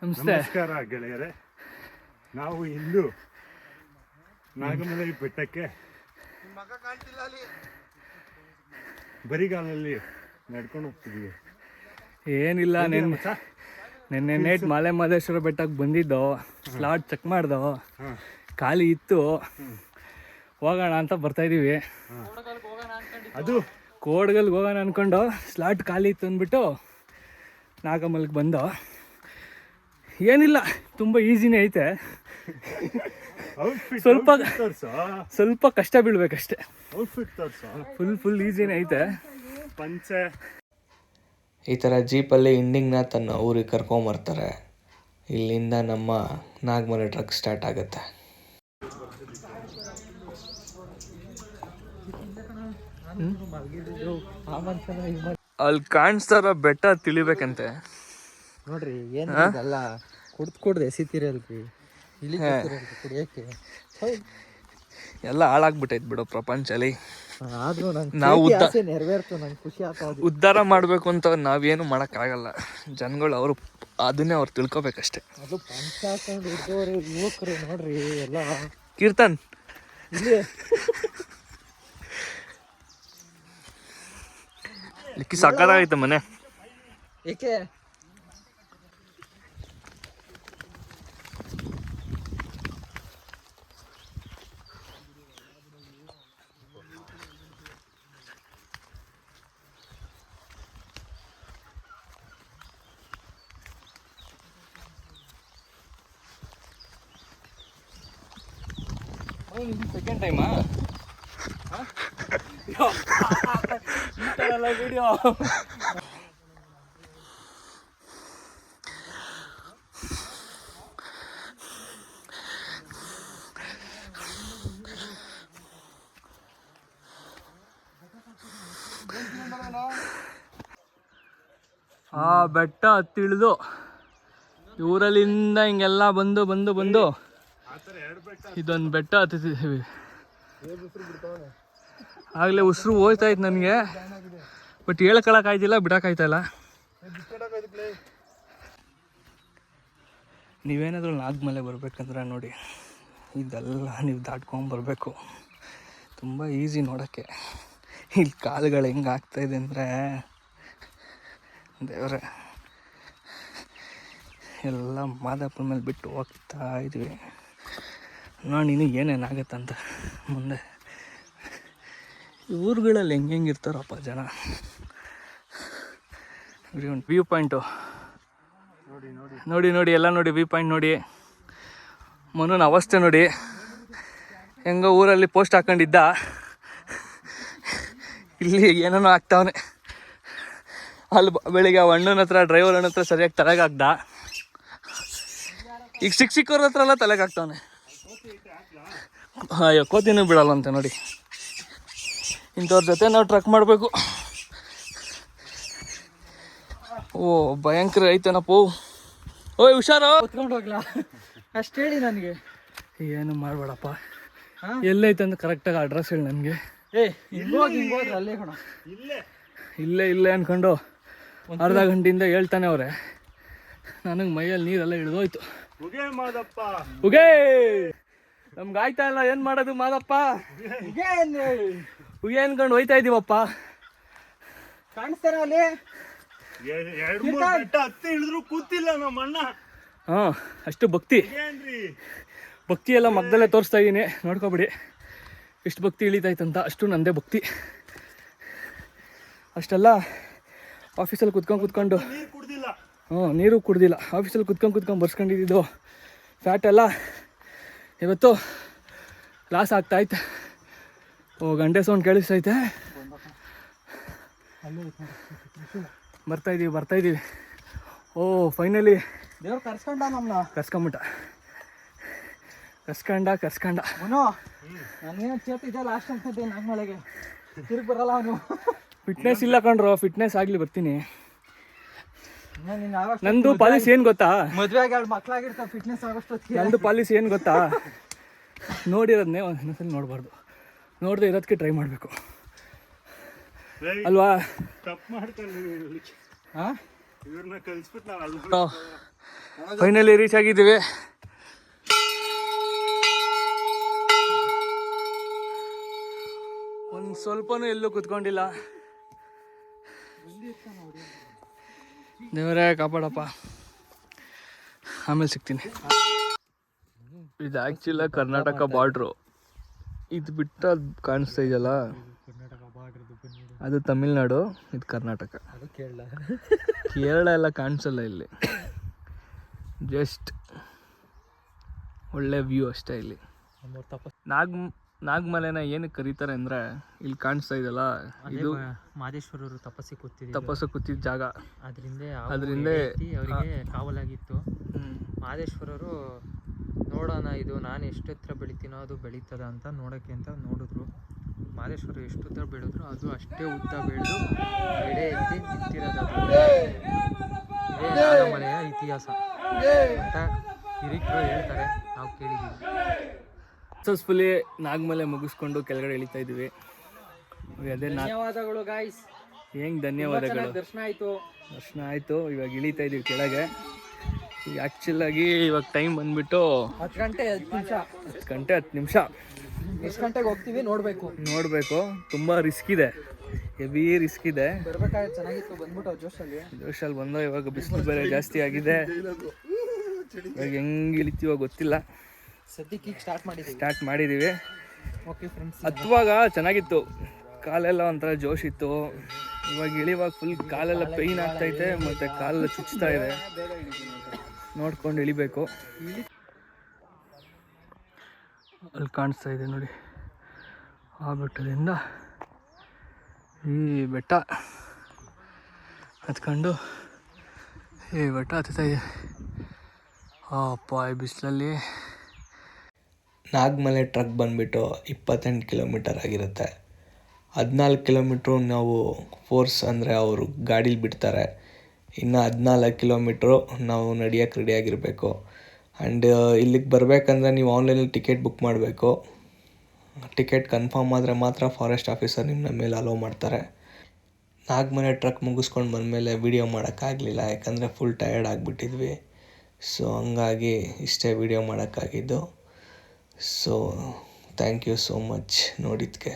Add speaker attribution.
Speaker 1: ನಮಸ್ಕಾರ ಗೆಳೆಯರೇ. ನಾವು ಇಂದು ನಾಗಮಲೈ ಬೆಟ್ಟಕ್ಕೆ ಬರಿಗಾಲಲ್ಲಿ ನಡ್ಕೊಂಡು ಹೋಗ್ತಿದ್ದೀವಿ.
Speaker 2: ಏನಿಲ್ಲ, ನಿನ್ನೆ ನೈಟ್ ಮಲೆ ಮಹದೇಶ್ವರ ಬೆಟ್ಟಕ್ಕೆ ಬಂದಿದ್ದೋ, ಸ್ಲಾಟ್ ಚೆಕ್ ಮಾಡ್ದೋ, ಖಾಲಿ ಇತ್ತು, ಹೋಗೋಣ ಅಂತ ಬರ್ತಾಯಿದ್ದೀವಿ.
Speaker 1: ಅದು
Speaker 2: ಕೋಡ್ಗಲ್ಗೆ ಹೋಗೋಣ ಅಂದ್ಕೊಂಡು ಸ್ಲಾಟ್ ಖಾಲಿ ಇತ್ತು ಅಂದ್ಬಿಟ್ಟು ನಾಗಮಲ್ಗೆ ಬಂದೋ. ಏನಿಲ್ಲ, ತುಂಬ ಈಸಿನೇ ಐತೆ, ಸ್ವಲ್ಪ ಕಷ್ಟ ಬೀಳ್ಬೇಕಷ್ಟೆ. ಫುಲ್ ಈಸಿನೇ ಐತೆ.
Speaker 1: ಪಂಚೆ
Speaker 3: ಈ ಥರ ಜೀಪಲ್ಲಿ ಇಂಡಿಂಗ್ನ ತನ್ನ ಊರಿಗೆ ಕರ್ಕೊಂಬರ್ತಾರೆ. ಇಲ್ಲಿಂದ ನಮ್ಮ ನಾಗಮಲೆ ಟ್ರಕ್ ಸ್ಟಾರ್ಟ್ ಆಗುತ್ತೆ.
Speaker 2: ಅಲ್ಲಿ ಕಾಣಿಸ್ತಾರ ಬೆಟ್ಟ ತಿಳಿಬೇಕಂತೆ
Speaker 4: ನೋಡ್ರಿ. ಏನೆಲ್ಲ ಕುಡ್ದು ಎಸಿತೀರಲ್ರಿ, ಇಲ್ಲಿ ಕುಡಿಯಕ್ಕೆ
Speaker 2: ಎಲ್ಲ ಹಾಳಾಗ್ಬಿಟ್ಟೈತೆ ಬಿಡು ಪ್ರಪಂಚಲ್ಲಿ.
Speaker 4: ಆದ್ರೂ
Speaker 2: ನಾವು
Speaker 4: ನೆರವೇರ್ತು, ನಂಗೆ ಖುಷಿ ಆಗ್ತದೆ.
Speaker 2: ಉದ್ಧಾರ ಮಾಡಬೇಕು ಅಂತ ನಾವೇನು ಮಾಡೋಕ್ಕಾಗಲ್ಲ. ಜನಗಳು ಅವರು ಅದನ್ನೇ ಅವ್ರು ತಿಳ್ಕೊಬೇಕಷ್ಟೆ.
Speaker 4: ಅದು ಪಂಚ ಹಾಕೊಂಡು ಇದ್ದವರು ಯುವಕರು ನೋಡ್ರಿ ಎಲ್ಲ.
Speaker 2: ಕೀರ್ತನ್
Speaker 4: ಇಲ್ಲಿ
Speaker 2: ಲಿಕ್ಕಿ ಸಾಕಾಗೈತೆ ಮನೆ.
Speaker 4: ಏಕೆ
Speaker 2: ಸೆಕೆಂಡ್ ಟೈಮಾ ವಿಡಿಯೋ? ಆ ಬೆಟ್ಟ ಹತ್ತಿಳಿದು ಊರಲ್ಲಿಂದ ಹಿಂಗೆಲ್ಲ ಬಂದು ಇದೊಂದು ಬೆಟ್ಟ ಹತ್ತಿದ್ದೀವಿ. ಆಗಲೇ ಉಸಿರು ಹೋಯ್ತಾಯ್ತು ನನಗೆ, ಬಟ್ ಹೇಳ್ಕೊಳಕ್ಕಾಯ್ತಿಲ್ಲ, ಬಿಡೋಕ್ಕಾಯ್ತಲ್ಲ. ನೀವೇನಾದರೂ ನಾಗಮಲೆ ಬರಬೇಕಂದ್ರೆ ನೋಡಿ, ಇದೆಲ್ಲ ನೀವು ದಾಟ್ಕೊಂಬರ್ಬೇಕು. ತುಂಬ ಈಸಿ ನೋಡೋಕ್ಕೆ. ಇಲ್ಲಿ ಕಾಲುಗಳು ಹೆಂಗೆ ಆಗ್ತಾಯಿದೆ ಅಂದರೆ ದೇವರೇ. ಎಲ್ಲ ಮಾದಪ್ಪನ ಮೇಲೆ ಬಿಟ್ಟು ಹೋಗ್ತಾ ಇದ್ವಿ. ನೋಡಿ ಇನ್ನೂ ಏನೇನಾಗತ್ತಂತ ಮುಂದೆ. ಊರುಗಳಲ್ಲಿ ಹೆಂಗೆ ಇರ್ತಾರಪ್ಪ ಜನ. ಒಂದು ವ್ಯೂ ಪಾಯಿಂಟು ನೋಡಿ ಎಲ್ಲ ನೋಡಿ, ವ್ಯೂ ಪಾಯಿಂಟ್ ನೋಡಿ. ಮನುನ ಅವಸ್ಥೆ ನೋಡಿ, ಹೆಂಗೋ ಊರಲ್ಲಿ ಪೋಸ್ಟ್ ಹಾಕೊಂಡಿದ್ದ, ಇಲ್ಲಿ ಏನೇನೋ ಆಗ್ತಾವನೆ. ಅಲ್ಲಿ ಬೆಳಿಗ್ಗೆ ಅಣ್ಣನ ಹತ್ರ, ಡ್ರೈವರ್ ಅಣ್ಣ ಹತ್ರ ಸರಿಯಾಗಿ ತಲೆಗಾಗ್ದ, ಈಗ ಸಿಕ್ಕವ್ರ ಹತ್ರ ಎಲ್ಲ ತಲೆಗಾಗ್ತಾವನೆ. ಅಯ್ಯೋ, ಕೋತಿನೂ ಬಿಡಲ್ಲ ಅಂತ ನೋಡಿ. ಇಂಥವ್ರ ಜೊತೆ ನಾವು ಟ್ರಕ್ ಮಾಡಬೇಕು. ಓ ಭಯಂಕರ ಐತೇನಪ್ಪ. ಓಯ್ ಹುಷಾರು,
Speaker 4: ಹೊತ್ಕೊಂಡು ಹೋಗ್ಲಾ ಅಷ್ಟು ಹೇಳಿ ನನಗೆ.
Speaker 2: ಏನು ಮಾಡಬೇಡಪ್ಪ. ಎಲ್ಲೈತೆ ಅಂತ ಕರೆಕ್ಟಾಗಿ ಅಡ್ರೆಸ್ ಹೇಳಿ ನನಗೆ.
Speaker 4: ಹಿಂಗೋದ್ರೆ ಅಲ್ಲೇ ಕಣ,
Speaker 2: ಇಲ್ಲೇ ಅಂದ್ಕೊಂಡು ಅರ್ಧ ಗಂಟೆಯಿಂದ ಹೇಳ್ತಾನೆ ಅವ್ರೆ. ನನಗೆ ಮೈಯಲ್ಲಿ ನೀರೆಲ್ಲ ಹಿಡಿದೋಯ್ತು. ಉಗೇ ನಮ್ಗೆ ಆಯ್ತಾ ಇಲ್ಲ, ಏನು ಮಾಡೋದು ಮಾದಪ್ಪ? ಉಗೆ ಅನ್ಕೊಂಡು ಹೋಯ್ತಾ ಇದೀವಪ್ಪ.
Speaker 4: ಕಾಣಿಸ್ತಾರ ಅಲ್ಲಿ
Speaker 1: ಹತ್ತಿ ಇಳಿದ್ರು ಕೂತಿಲ್ಲ ನಮ್ಮ ಅಣ್ಣ.
Speaker 2: ಹಾಂ, ಅಷ್ಟು ಭಕ್ತಿ ಎಲ್ಲ ಮಗ್ದಲ್ಲೇ ತೋರಿಸ್ತಾ ಇದ್ದೀನಿ, ನೋಡ್ಕೊಬಿಡಿ. ಎಷ್ಟು ಭಕ್ತಿ ಇಳಿತಾಯ್ತಂತ, ಅಷ್ಟು ನನ್ನದೇ ಭಕ್ತಿ. ಅಷ್ಟೆಲ್ಲ ಆಫೀಸಲ್ಲಿ ಕುತ್ಕೊಂಡು ನೀರು ಕುಡ್ದಿಲ್ಲ. ಆಫೀಸಲ್ಲಿ ಕುತ್ಕೊಂಡು ಬರ್ಸ್ಕೊಂಡಿದ್ದು ಫ್ಯಾಟ್ ಎಲ್ಲ ಇವತ್ತು ಲಾಸ್ ಆಗ್ತಾಯ್ತು. ಓ ಗಂಟೆ ಸೌಂಡ್ ಕೇಳಿಸ್ತೈತೆ. ಬರ್ತಾಯಿದ್ದೀವಿ. ಓ ಫೈನಲಿ
Speaker 4: ದೇವ್ರು ಕರ್ಸ್ಕೊಂಡ ನಮ್ಮನ್ನ.
Speaker 2: ಕರ್ಸ್ಕೊಂಡ
Speaker 4: ಅವನು ನಾನೇನು ಚೇತಿದ್ದೆ ಲಾಸ್ಟ್ ಅನ್ಸುತ್ತೆ ನಾಗಮಲೆಗೆ ತಿರುಗಿ ಬರಲ್ಲ ಅವನು.
Speaker 2: ಫಿಟ್ನೆಸ್ ಇಲ್ಲ ಕಣ್ರು, ಫಿಟ್ನೆಸ್ ಆಗಲಿ ಬರ್ತೀನಿ. ನಂದು ಪಾಲಿಸಿ ಏನು ಗೊತ್ತಾ?
Speaker 4: ಮದುವೆ ಆಗಿ 2 ಮಕ್ಕಳಾಗಿರ್ತಾವೆ, ಫಿಟ್ನೆಸ್ ಆಗೋಷ್ಟೊತ್ತಿಗೆ.
Speaker 2: ನಂದು ಪಾಲಿಸಿ ಏನು ಗೊತ್ತಾ? ನೋಡಿರೋದನ್ನೇ ಒಂದ್ಸಲ ನೋಡಬಾರ್ದು, ನೋಡದೆ ಇರೋದಕ್ಕೆ ಟ್ರೈ ಮಾಡಬೇಕು ಅಲ್ವಾ? ಫೈನಲಿ ರೀಚ್ ಆಗಿದ್ದೀವಿ. ಒಂದು ಸ್ವಲ್ಪನೂ ಎಲ್ಲೂ ಕುತ್ಕೊಂಡಿಲ್ಲ. ದೇವರೇ ಕಾಪಾಡಪ್ಪ. ಆಮೇಲೆ ಸಿಗ್ತೀನಿ. ಇದು ಆ್ಯಕ್ಚುಲಾಗಿ ಕರ್ನಾಟಕ ಬಾರ್ಡ್ರು. ಇದು ಬಿಟ್ಟು ಅದು ಕಾಣಿಸ್ತಾ ಇದೆಯಲ್ಲ, ಅದು ತಮಿಳ್ನಾಡು, ಇದು ಕರ್ನಾಟಕ. ಕೇರಳ ಎಲ್ಲ ಕಾಣಿಸಲ್ಲ ಇಲ್ಲಿ. ಜಸ್ಟ್ ಒಳ್ಳೆ ವ್ಯೂ ಅಷ್ಟೇ ಇಲ್ಲಿ. ನಾಗಮಲೆನ ಏನಕ್ಕೆ ಕರೀತಾರೆ ಅಂದರೆ, ಇಲ್ಲಿ ಕಾಣಿಸ್ತಾ ಇದೆಯಲ್ಲ, ಇದು
Speaker 4: ಮಾದೇಶ್ವರರು
Speaker 2: ತಪಸ್ಸು ಕೂತಿದ್ದ ಜಾಗ.
Speaker 4: ಅದರಿಂದ ಅವರಿಗೆ ಕಾವಲಾಗಿತ್ತು. ಮಾದೇಶ್ವರರು ನೋಡೋಣ ಇದು ನಾನು ಎಷ್ಟು ಹತ್ರ ಬೆಳಿತೀನೋ ಅದು ಬೆಳೀತದ ಅಂತ ನೋಡೋಕ್ಕೆ ಅಂತ ನೋಡಿದ್ರು. ಮಾದೇಶ್ವರ ಎಷ್ಟು ಉದ್ದ ಬೆಳೆದ್ರು ಅದು ಅಷ್ಟೇ ಉದ್ದ ಬೆಳೆದು ಎಡೆ ಎತ್ತಿ ನಿಂತಿರೋದು. ಇದೇ ನಾಗಮಲೆಯ ಇತಿಹಾಸ ಅಂತ ಹಿರಿಕರು ಹೇಳ್ತಾರೆ, ನಾವು ಕೇಳಿದ್ದೀವಿ.
Speaker 2: ಸಕ್ಸಸ್ಫುಲಿ ನಾಗಮಲೆ ಮುಗಿಸ್ಕೊಂಡು ಕೆಳಗಡೆ ಇಳಿತಾ ಇದ್ದೀವಿ. ಅದೇ
Speaker 4: ಧನ್ಯವಾದಗಳು ಗಾಯ್ಸ್.
Speaker 2: ಹೆಂಗೆ ಧನ್ಯವಾದಗಳು.
Speaker 4: ದರ್ಶನ ಆಯಿತು.
Speaker 2: ಇವಾಗ ಇಳಿತಾ ಇದ್ದೀವಿ ಕೆಳಗೆ. ಈಗ ಆ್ಯಕ್ಚುಲಾಗಿ ಇವಾಗ ಟೈಮ್ ಬಂದುಬಿಟ್ಟು
Speaker 4: 10 ಗಂಟೆ
Speaker 2: 10 ನಿಮಿಷ.
Speaker 4: ಎಷ್ಟು ಗಂಟೆಗೆ ಹೋಗ್ತೀವಿ ನೋಡಬೇಕು. ತುಂಬ ರಿಸ್ಕ್ ಇದೆ,
Speaker 2: ಹೆವಿ ರಿಸ್ಕ್ ಇದೆ.
Speaker 4: ಬರ್ಬೇಕಾದ್ರೆ ಚೆನ್ನಾಗಿತ್ತು, ಬಂದ್ಬಿಟ್ಟು
Speaker 2: ಜೋಶಲ್ಲಿ ಬಂದೋ. ಇವಾಗ ಬಿಸಿಲು ಬೇರೆ ಜಾಸ್ತಿ ಆಗಿದೆ. ಇವಾಗ ಹೆಂಗೆ ಇಳಿತೀವೋ ಗೊತ್ತಿಲ್ಲ.
Speaker 4: ಸದ್ಯಕ್ಕೆ ಈಗ
Speaker 2: ಸ್ಟಾರ್ಟ್ ಮಾಡಿದ್ದೀವಿ.
Speaker 4: ಓಕೆ ಫ್ರೆಂಡ್ಸ್,
Speaker 2: ಹತ್ತುವಾಗ ಚೆನ್ನಾಗಿತ್ತು, ಕಾಲೆಲ್ಲ ಒಂಥರ ಜೋಶ್ ಇತ್ತು. ಇವಾಗ ಇಳಿವಾಗ ಫುಲ್ ಕಾಲೆಲ್ಲ ಪೇಯ್ನ್ ಆಗ್ತೈತೆ, ಮತ್ತು ಕಾಲೆಲ್ಲ ಚುಚ್ತಾ ಇದೆ. ನೋಡ್ಕೊಂಡು ಇಳಿಬೇಕು. ಅಲ್ಲಿ ಕಾಣಿಸ್ತಾ ಇದೆ ನೋಡಿ, ಆ ಬೆಟ್ಟದಿಂದ ಈ ಬೆಟ್ಟ ಹತ್ಕೊಂಡು ಈ ಬೆಟ್ಟ ಹತ್ತಾ ಇದೆ. ಅಪ್ಪ ಈ ಬಿಸಿಲಲ್ಲಿ.
Speaker 3: ನಾಗಮಲೆ ಟ್ರಕ್ ಬಂದುಬಿಟ್ಟು 28 ಕಿಲೋಮೀಟರ್ ಆಗಿರುತ್ತೆ. 14 ಕಿಲೋಮೀಟ್ರು ನಾವು ಫೋರ್ಸ್ ಅಂದರೆ ಅವರು ಗಾಡೀಲಿ ಬಿಡ್ತಾರೆ. ಇನ್ನು 14 ಕಿಲೋಮೀಟ್ರು ನಾವು ನಡೆಯೋಕ್ಕೆ ರೆಡಿಯಾಗಿರಬೇಕು. ಆ್ಯಂಡ್ ಇಲ್ಲಿಗೆ ಬರಬೇಕಂದ್ರೆ ನೀವು ಆನ್ಲೈನಲ್ಲಿ ಟಿಕೆಟ್ ಬುಕ್ ಮಾಡಬೇಕು. ಟಿಕೆಟ್ ಕನ್ಫರ್ಮ್ ಆದರೆ ಮಾತ್ರ ಫಾರೆಸ್ಟ್ ಆಫೀಸರ್ ನಿಮ್ಮ ಮೇಲೆ ಅಲೋ ಮಾಡ್ತಾರೆ. ನಾಗಮಲೆ ಟ್ರಕ್ ಮುಗಿಸ್ಕೊಂಡು ಬಂದಮೇಲೆ ವೀಡಿಯೋ ಮಾಡೋಕ್ಕಾಗಲಿಲ್ಲ, ಯಾಕಂದರೆ ಫುಲ್ ಟಯರ್ಡ್ ಆಗಿಬಿಟ್ಟಿದ್ವಿ. ಸೊ ಹಂಗಾಗಿ ಇಷ್ಟೇ ವೀಡಿಯೋ ಮಾಡೋಕ್ಕಾಗಿದ್ದು. So thank you so much ನೋಡಿದ್ದಕ್ಕೆ.